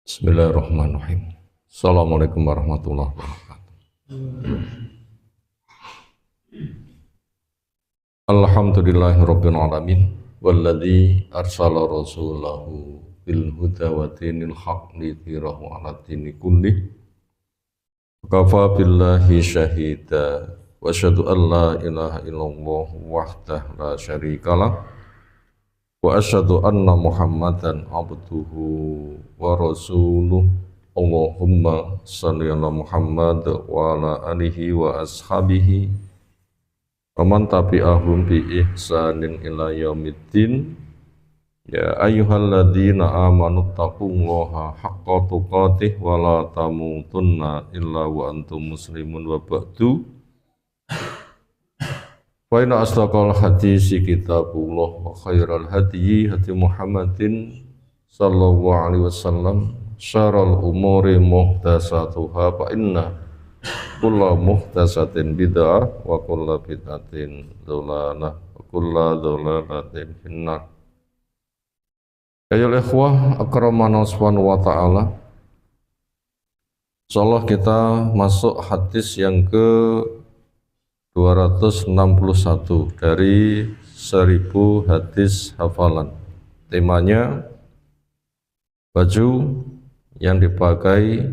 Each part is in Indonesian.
Bismillahirrahmanirrahim. Assalamualaikum warahmatullahi wabarakatuh. Alhamdulillahirabbil alamin walladzi arsala rasulahu bil huda wa dinil haqq lidhirahu 'ala dini kullih. Kafa billahi syahida wa asyhadu an la ilaha illallah wahdahu la syarikalah wa asyhadu anna Muhammadan abduhu wa rasuluh. Allahumma shalli ala Muhammad wa ala alihi wa ashabihi wa man tabi'ahum bi ihsanin ila yaumiddin. Ya ayyuhalladzina amanu taqullaha haqqa tuqatih wa la tamutunna illa wa antum muslimun wa ba'du. Wa inna asdaqal hadisi kitabullah wa khairal hadyi hadi Muhammadin sallallahu alaihi wasallam, syarrul umuri muhdatsatuha fa inna kulla muhdatsatin bid'ah wa kulla bid'atin dhalalah wa kulla dhalalatin finnar. Ayyuhal ikhwah akramana subhanahu wa ta'ala. Insyaallah kita masuk hadis yang ke 261 dari 1000 hadis hafalan. Temanya baju yang dipakai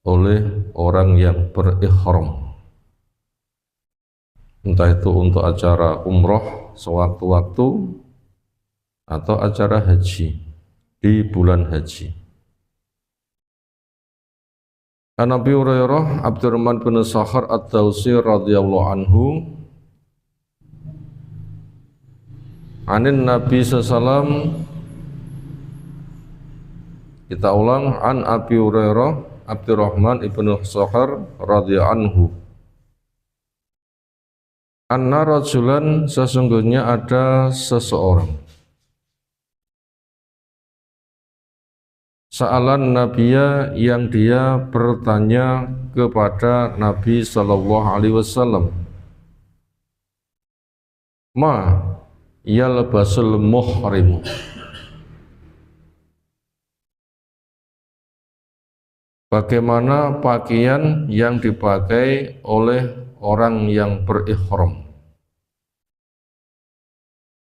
oleh orang yang berihram, entah itu untuk acara umroh sewaktu-waktu atau acara haji di bulan haji. An Abi Hurairah Abdurrahman bin Sakhar Ad-Dawsi radhiyallahu anhu anin Nabi sallallahu. Kita ulang, an Abi Hurairah Abdurrahman ibn Sakhar radhiyallahu anhu. Anna rajulan, sesungguhnya ada seseorang, sa'alan Nabiya, yang dia bertanya kepada Nabi sallallahu alaihi wasallam, ma yalbasul muhrimu, bagaimana pakaian yang dipakai oleh orang yang berihram.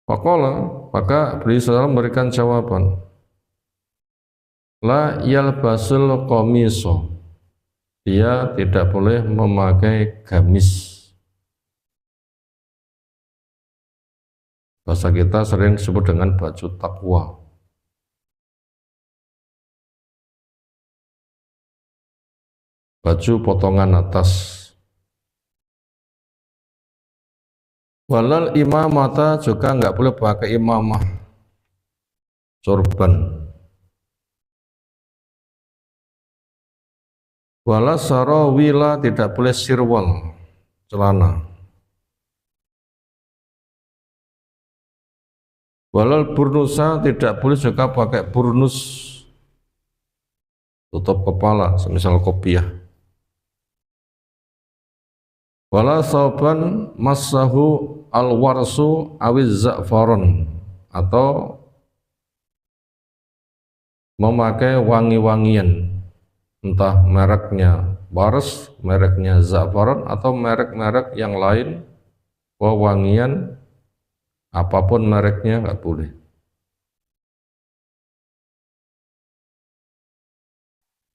Faqala, maka beliau sallallahu memberikan jawaban, la yalbasul qamiso, dia tidak boleh memakai gamis. Bahasa kita sering disebut dengan baju takwa. Baju potongan atas. Walal imamata, juga enggak boleh pakai imamah, sorban. Wala sarawila, tidak boleh sirwal, celana. Walal burnusa, tidak boleh juga pakai burnus, tutup kepala, semisal kopiah. Wala sauban massahu alwarsu awiz za'faron, atau memakai wangi-wangian, entah mereknya Bars, mereknya Za'faron, atau merek-merek yang lain, wewangian, apapun mereknya nggak boleh.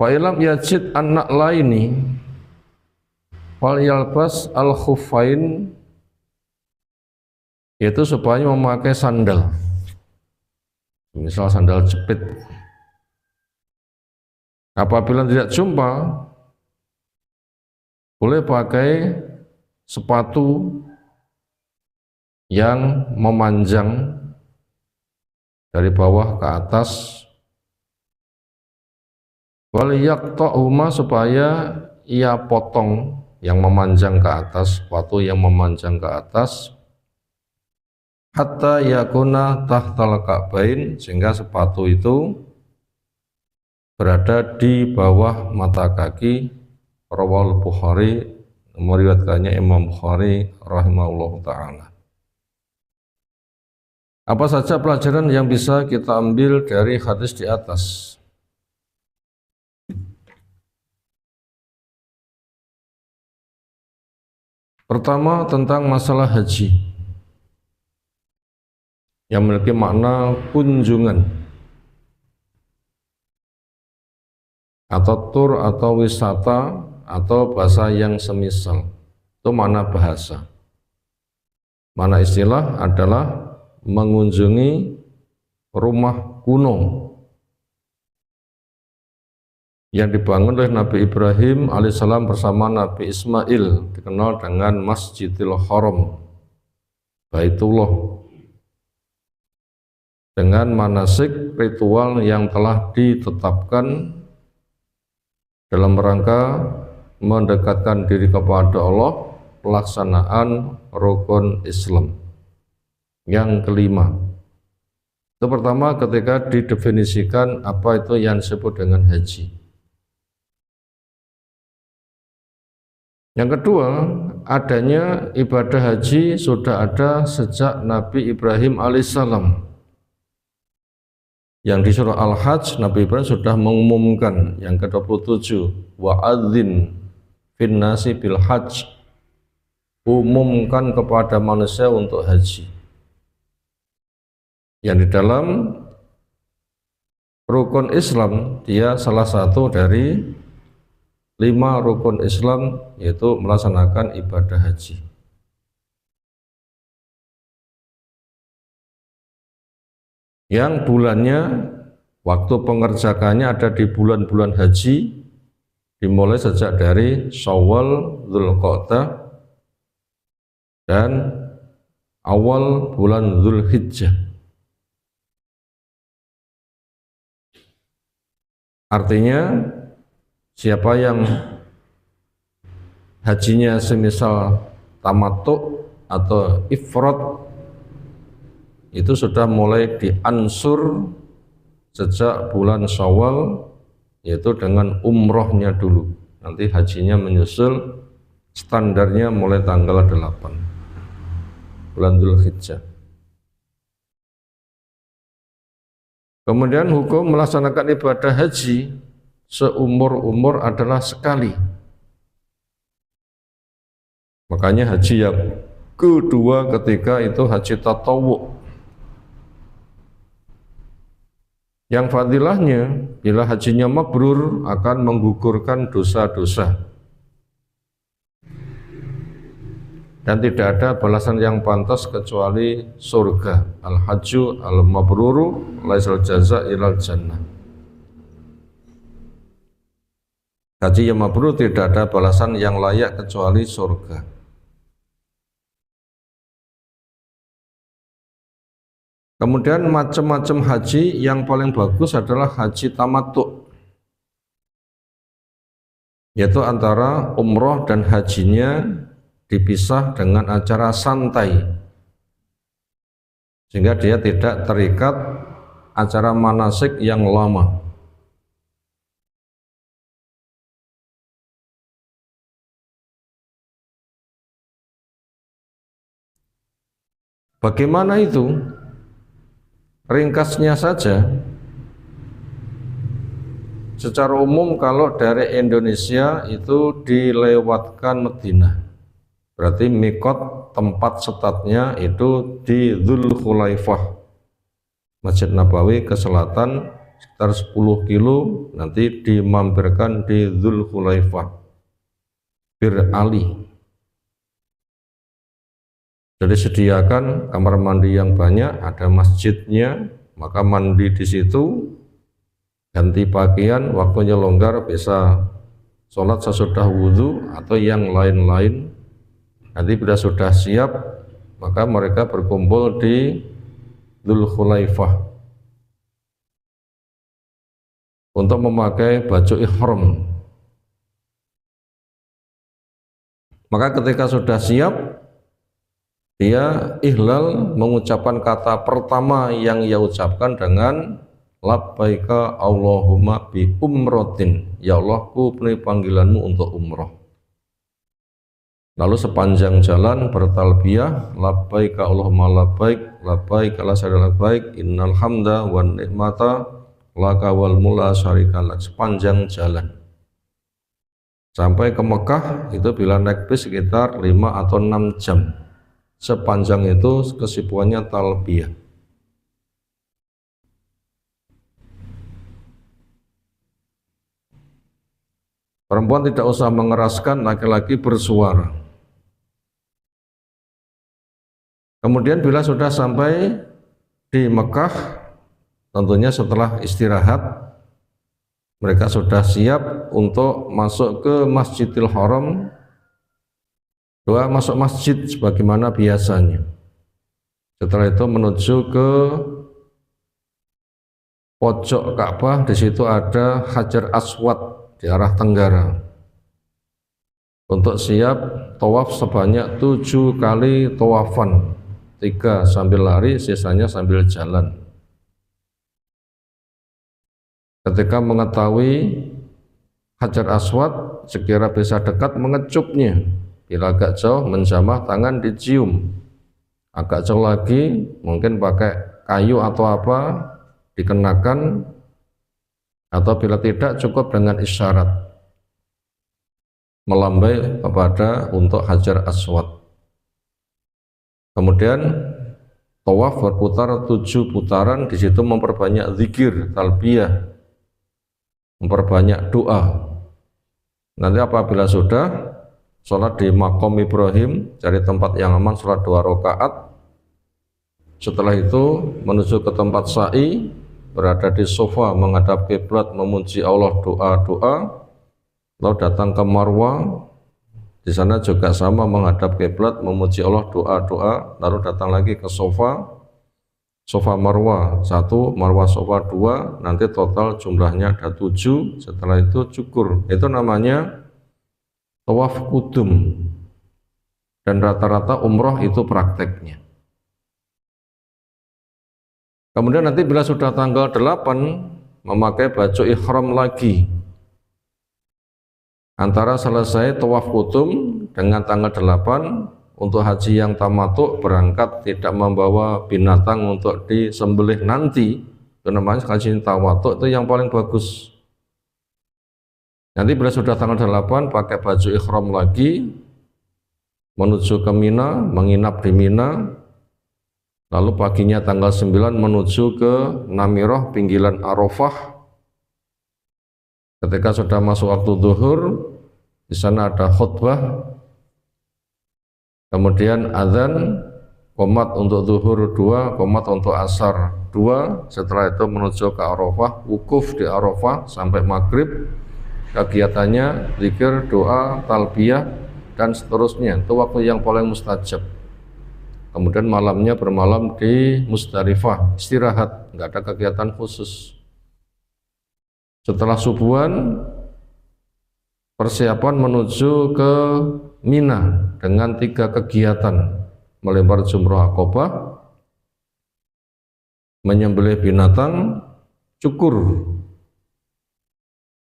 Fa'ilam yajid anak laini, wal yalbas al khuffain, yaitu supaya memakai sandal, misal sandal jepit. Apabila tidak jumpa, boleh pakai sepatu yang memanjang dari bawah ke atas. Wal yaqta'uma, supaya ia potong yang memanjang ke atas, sepatu yang memanjang ke atas, hatta yakuna tahtal ka'bain, sehingga sepatu itu berada di bawah mata kaki. Rawal Bukhari, meriwayatkannya Imam Bukhari rahimahullahu ta'ala. Apa saja pelajaran yang bisa kita ambil dari hadis di atas? Pertama tentang masalah haji yang memiliki makna kunjungan atau tur atau wisata atau bahasa yang semisal. Itu makna bahasa. Makna istilah adalah mengunjungi rumah kuno yang dibangun oleh Nabi Ibrahim alaihissalam bersama Nabi Ismail, dikenal dengan Masjidil Haram, Baitullah, dengan manasik ritual yang telah ditetapkan dalam rangka mendekatkan diri kepada Allah, pelaksanaan rukun Islam. Yang kelima, itu pertama ketika didefinisikan apa itu yang disebut dengan haji. Yang kedua, adanya ibadah haji sudah ada sejak Nabi Ibrahim alaihissalam. Yang di surah Al-Hajj, Nabi Ibrahim sudah mengumumkan yang ke-27, wa'adzin fin nasi bil hajj, umumkan kepada manusia untuk haji. Yang di dalam rukun Islam, dia salah satu dari 5 rukun Islam, yaitu melaksanakan ibadah haji. Yang bulannya, waktu pengerjakannya ada di bulan-bulan haji, dimulai sejak dari Syawal, Dzulqa'dah, dan awal bulan Dzulhijjah. Artinya, siapa yang hajinya semisal tamattu atau ifrad, itu sudah mulai diansur sejak bulan Syawal, yaitu dengan umrohnya dulu. Nanti hajinya menyusul, standarnya mulai tanggal 8 bulan Dzulhijjah. Kemudian hukum melaksanakan ibadah haji seumur-umur adalah sekali. Makanya haji yang kedua ketika itu haji tatawwu. Yang fadilahnya, bila hajinya mabrur akan menggugurkan dosa-dosa. Dan tidak ada balasan yang pantas kecuali surga. Al-hajju al-mabruru laisal jaza ilal jannah. Haji yang mabrur tidak ada balasan yang layak kecuali surga. Kemudian macam-macam haji yang paling bagus adalah haji tamattu, yaitu antara umroh dan hajinya dipisah dengan acara santai, sehingga dia tidak terikat acara manasik yang lama. Bagaimana itu? Ringkasnya saja, secara umum kalau dari Indonesia itu dilewatkan Madinah, berarti mikot tempat setatnya itu di Dzulhulaifah, Masjid Nabawi ke selatan sekitar 10 kilo, nanti dimampirkan di Dzulhulaifah, Bir Ali. Jadi sediakan kamar mandi yang banyak, ada masjidnya, maka mandi di situ, ganti pakaian, waktunya longgar bisa sholat sesudah wudhu atau yang lain-lain. Nanti bila sudah siap, maka mereka berkumpul di Dzulhulaifah untuk memakai baju ihram. Maka ketika sudah siap, dia ihlal mengucapkan kata pertama yang ia ucapkan dengan labbaika Allahumma bi umrotin, ya Allah ku penuhi panggilanmu untuk umroh. Lalu sepanjang jalan bertalbiyah, labbaika Allahumma labbaik, labbaik la syarika labbaik, innal hamda wan ni'mata laka wal mulka syarika lak, sepanjang jalan. Sampai ke Mekah itu bila naik bis sekitar 5 atau 6 jam. Sepanjang itu kesibukannya talbiyah. Perempuan tidak usah mengeraskan, laki-laki bersuara. Kemudian bila sudah sampai di Mekah, tentunya setelah istirahat, mereka sudah siap untuk masuk ke Masjidil Haram. Doa masuk masjid sebagaimana biasanya. Setelah itu menuju ke pojok Ka'bah, di situ ada Hajar Aswad di arah tenggara. Untuk siap tawaf sebanyak 7 kali tawafan, 3 sambil lari, sisanya sambil jalan. Ketika mengetahui Hajar Aswad, sekira bisa dekat mengecupnya. Bila agak jauh menjamah tangan dicium. Agak jauh lagi mungkin pakai kayu atau apa dikenakan, atau bila tidak cukup dengan isyarat melambai kepada untuk Hajar Aswad. Kemudian tawaf berputar 7 putaran, di situ memperbanyak zikir, talbiyah, memperbanyak doa. Nanti apabila sudah sholat di Maqam Ibrahim, cari tempat yang aman, sholat 2 rakaat. Setelah itu menuju ke tempat sa'i, berada di sofa menghadap kiblat, memuji Allah, doa-doa. Lalu datang ke Marwah, di sana juga sama menghadap kiblat, memuji Allah, doa-doa. Lalu datang lagi ke sofa Marwah 1, Marwah sofa 2, nanti total jumlahnya ada 7. Setelah itu cukur. Itu namanya tawaf kudum. Dan rata-rata umroh itu prakteknya. Kemudian nanti bila sudah tanggal 8, memakai baju ihram lagi. Antara selesai tawaf kudum dengan tanggal 8, untuk haji yang tamattu berangkat tidak membawa binatang untuk disembelih nanti, itu namanya haji tamattu, itu yang paling bagus. Nanti bila sudah tanggal 8 pakai baju ihram lagi, menuju ke Mina, menginap di Mina, lalu paginya tanggal 9 menuju ke Namirah, pinggiran Arafah. Ketika sudah masuk waktu zuhur, di sana ada khutbah. Kemudian azan, qomat untuk zuhur 2, qomat untuk asar 2. Setelah itu menuju ke Arafah, wukuf di Arafah sampai maghrib. Kegiatannya zikir, doa, talbiyah, dan seterusnya. Itu waktu yang paling mustajab. Kemudian malamnya bermalam di Musdalifah, istirahat, nggak ada kegiatan khusus. Setelah subuhan, persiapan menuju ke Mina dengan 3 kegiatan: melempar jumrah Aqabah, menyembelih binatang, cukur.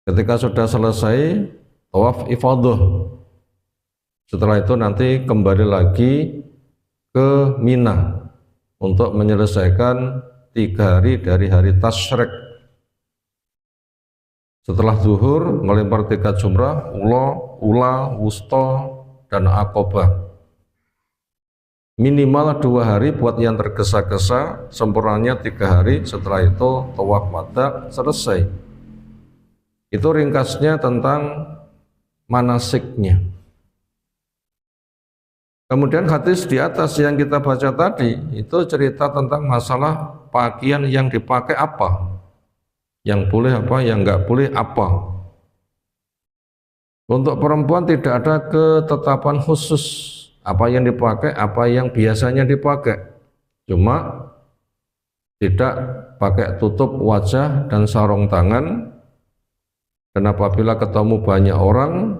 Ketika sudah selesai tawaf ifadah, setelah itu nanti kembali lagi ke Mina untuk menyelesaikan 3 hari dari hari tasyrik. Setelah zuhur melempar 3 jumrah, ula, wusta, dan Aqabah. Minimal 2 hari buat yang tergesa-gesa, sempurnanya 3 hari. Setelah itu tawaf wada selesai. Itu ringkasnya tentang manasiknya. Kemudian hadis di atas yang kita baca tadi itu cerita tentang masalah pakaian yang dipakai apa, yang boleh apa, yang nggak boleh apa. Untuk perempuan tidak ada ketetapan khusus apa yang dipakai, apa yang biasanya dipakai. Cuma tidak pakai tutup wajah dan sarung tangan. Dan apabila ketemu banyak orang,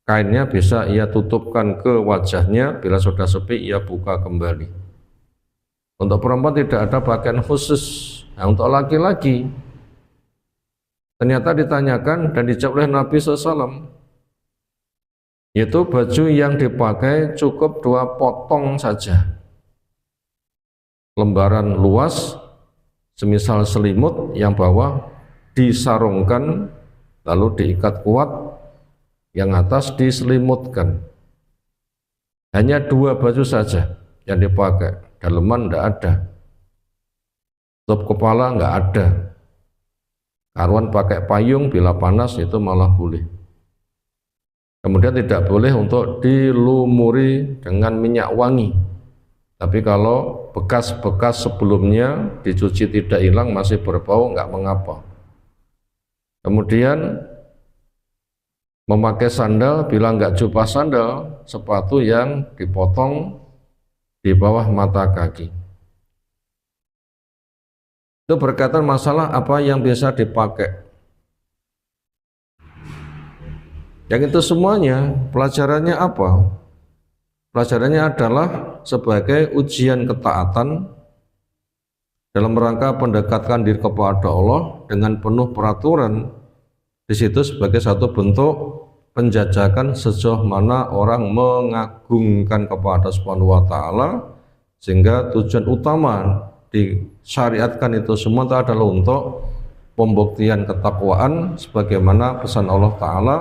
kainnya bisa ia tutupkan ke wajahnya. Bila sudah sepi, ia buka kembali. Untuk perempuan tidak ada pakaian khusus. Nah, untuk laki-laki, ternyata ditanyakan dan dijawab oleh Nabi SAW, yaitu baju yang dipakai cukup 2 potong saja, lembaran luas, semisal selimut, yang bawah disarungkan lalu diikat kuat, yang atas diselimutkan. Hanya 2 baju saja yang dipakai, daleman tidak ada, tutup kepala nggak ada. Karuan pakai payung bila panas itu malah boleh. Kemudian tidak boleh untuk dilumuri dengan minyak wangi. Tapi kalau bekas-bekas sebelumnya dicuci tidak hilang, masih berbau, nggak mengapa. Kemudian memakai sandal, bila nggak jubah sandal, sepatu yang dipotong di bawah mata kaki. Itu berkaitan masalah apa yang bisa dipakai. Yang itu semuanya pelajarannya apa? Pelajarannya adalah sebagai ujian ketaatan dalam rangka mendekatkan diri kepada Allah dengan penuh peraturan. Di situ sebagai satu bentuk penjajakan sejauh mana orang mengagungkan kepada Subhanahu wa taala, sehingga tujuan utama disyariatkan itu semua adalah untuk pembuktian ketakwaan sebagaimana pesan Allah taala,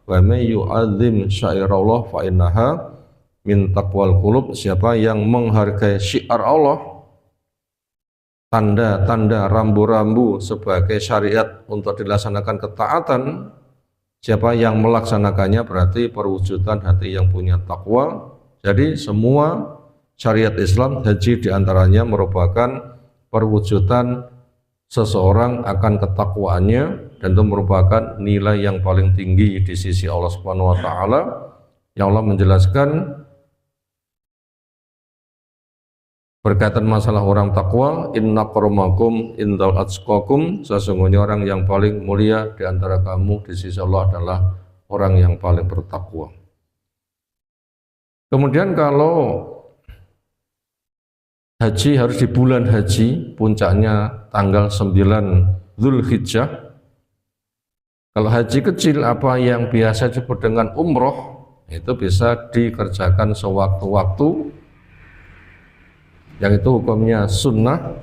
wa may yu'azzim syairallah fa innaha min taqwal qulub. Siapa yang menghargai syiar Allah, tanda-tanda rambu-rambu sebagai syariat untuk dilaksanakan ketaatan, siapa yang melaksanakannya berarti perwujudan hati yang punya takwa. Jadi semua syariat Islam, haji diantaranya merupakan perwujudan seseorang akan ketakwaannya, dan itu merupakan nilai yang paling tinggi di sisi Allah Subhanahu wa taala. Yang Allah menjelaskan berkaitan masalah orang takwa, inna akramakum indal atqakum, sesungguhnya orang yang paling mulia di antara kamu di sisi Allah adalah orang yang paling bertakwa. Kemudian kalau haji harus di bulan haji, puncaknya tanggal 9 Dzulhijjah. Kalau haji kecil, apa yang biasa disebut dengan umroh, itu bisa dikerjakan sewaktu-waktu, yang itu hukumnya sunnah.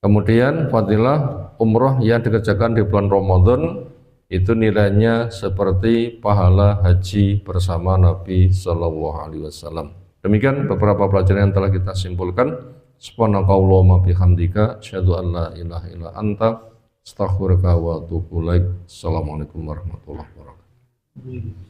Kemudian fadilah umroh yang dikerjakan di bulan Ramadan itu nilainya seperti pahala haji bersama Nabi Shallallahu Alaihi Wasallam. Demikian beberapa pelajaran yang telah kita simpulkan. Subhanakallahumma bihamdika, asyhadu an la ilaha illa anta, astaghfiruka wa atubu ilaik. Assalamualaikum warahmatullahi wabarakatuh.